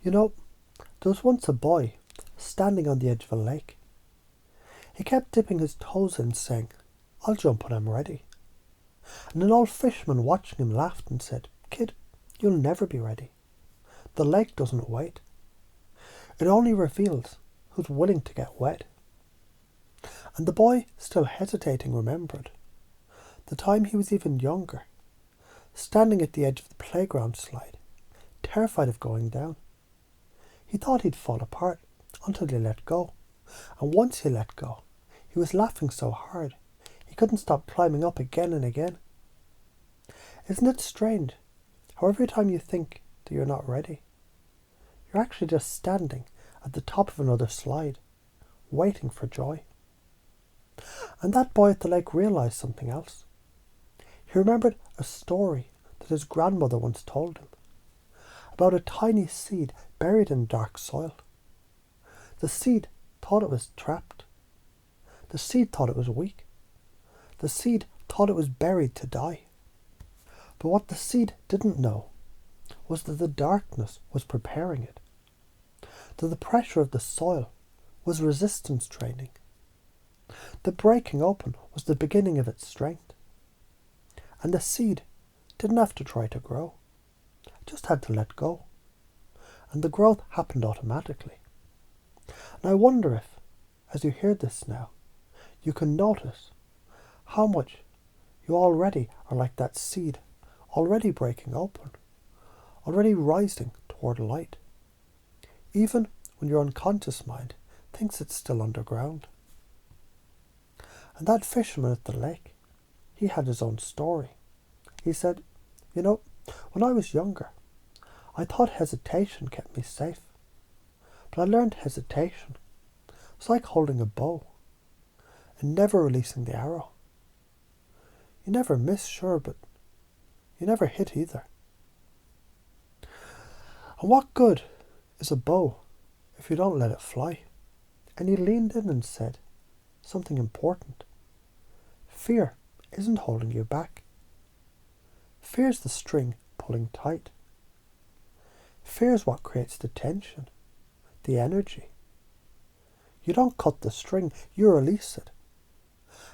You know, there was once a boy standing on the edge of a lake. He kept dipping his toes in, saying, "I'll jump when I'm ready." And an old fisherman watching him laughed and said, "Kid, you'll never be ready. The lake doesn't wait. It only reveals who's willing to get wet." And the boy, still hesitating, remembered the time he was even younger, standing at the edge of the playground slide, terrified of going down. He thought he'd fall apart until he let go, and once he let go, he was laughing so hard he couldn't stop climbing up again and again. Isn't it strange how every time you think that you're not ready, you're actually just standing at the top of another slide, waiting for joy? And that boy at the lake realised something else. He remembered a story that his grandmother once told him about a tiny seed buried in dark soil. The seed thought it was trapped. The seed thought it was weak. The seed thought it was buried to die. But what the seed didn't know was that the darkness was preparing it, that the pressure of the soil was resistance training. The breaking open was the beginning of its strength. And the seed didn't have to try to grow, it just had to let go. And the growth happened automatically. And I wonder if, as you hear this now, you can notice how much you already are like that seed, already breaking open, already rising toward light, even when your unconscious mind thinks it's still underground. And that fisherman at the lake, he had his own story. He said, "You know, when I was younger, I thought hesitation kept me safe. But I learned hesitation was like holding a bow and never releasing the arrow. You never miss, sure, but you never hit either. And what good is a bow if you don't let it fly?" And he leaned in and said something important. Fear isn't holding you back. Fear's the string pulling tight. Fear's what creates the tension, the energy. You don't cut the string, you release it.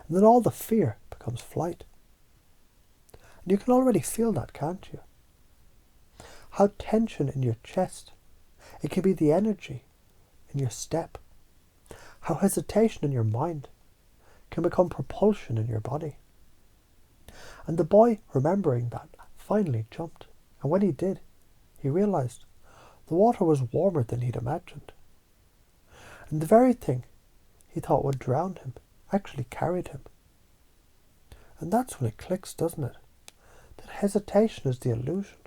And then all the fear becomes flight. And you can already feel that, can't you? How tension in your chest, it can be the energy in your step. How hesitation in your mind can become propulsion in your body. And the boy, remembering that, finally jumped. And when he did, he realised the water was warmer than he'd imagined. And the very thing he thought would drown him actually carried him. And that's when it clicks, doesn't it? That hesitation is the illusion.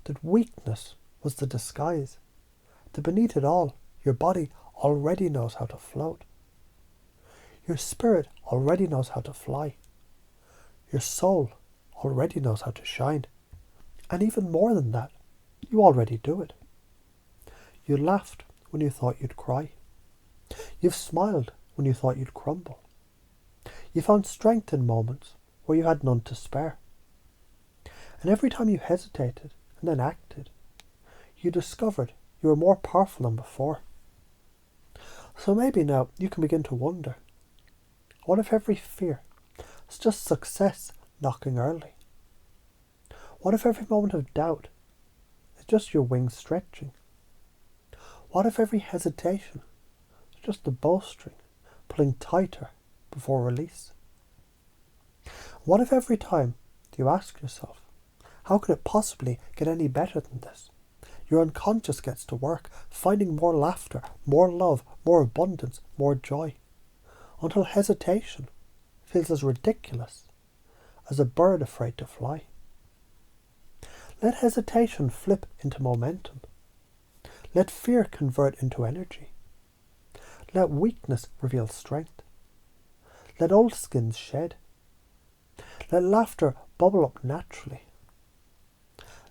That weakness was the disguise. That beneath it all, your body already knows how to float. Your spirit already knows how to fly. Your soul already knows how to shine. And even more than that, you already do it. You laughed when you thought you'd cry. You've smiled when you thought you'd crumble. You found strength in moments where you had none to spare. And every time you hesitated and then acted, you discovered you were more powerful than before. So maybe now you can begin to wonder, what if every fear is just success knocking early? What if every moment of doubt is just your wings stretching? What if every hesitation is just the bowstring pulling tighter before release? What if every time you ask yourself, how can it possibly get any better than this? Your unconscious gets to work, finding more laughter, more love, more abundance, more joy, until hesitation feels as ridiculous as a bird afraid to fly. Let hesitation flip into momentum. Let fear convert into energy. Let weakness reveal strength. Let old skins shed. Let laughter bubble up naturally.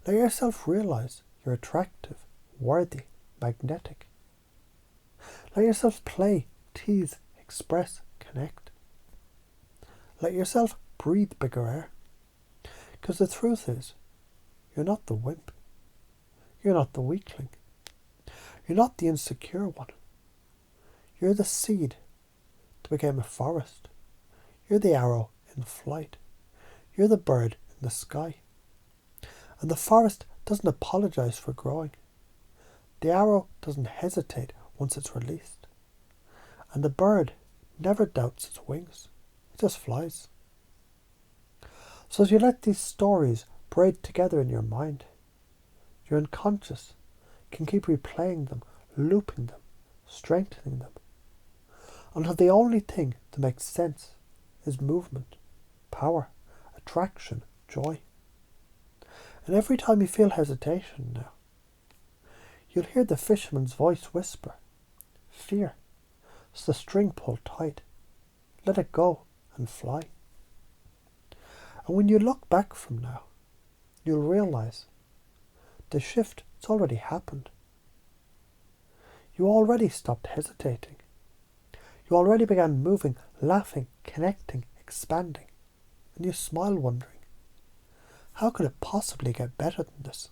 Let yourself realize you're attractive, worthy, magnetic. Let yourself play, tease, express, connect. Let yourself breathe bigger air. Because the truth is, you're not the wimp. You're not the weakling. You're not the insecure one. You're the seed that became a forest. You're the arrow in flight. You're the bird in the sky. And the forest doesn't apologize for growing. The arrow doesn't hesitate once it's released. And the bird never doubts its wings. It just flies. So as you let these stories braid together in your mind, your unconscious can keep replaying them, looping them, strengthening them, until the only thing that makes sense is movement, power, attraction, joy. And every time you feel hesitation now, you'll hear the fisherman's voice whisper, fear. So the string pulled tight. Let it go and fly. And when you look back from now, you'll realize the shift has already happened. You already stopped hesitating. You already began moving, laughing, connecting, expanding. And you smile wondering, how could it possibly get better than this?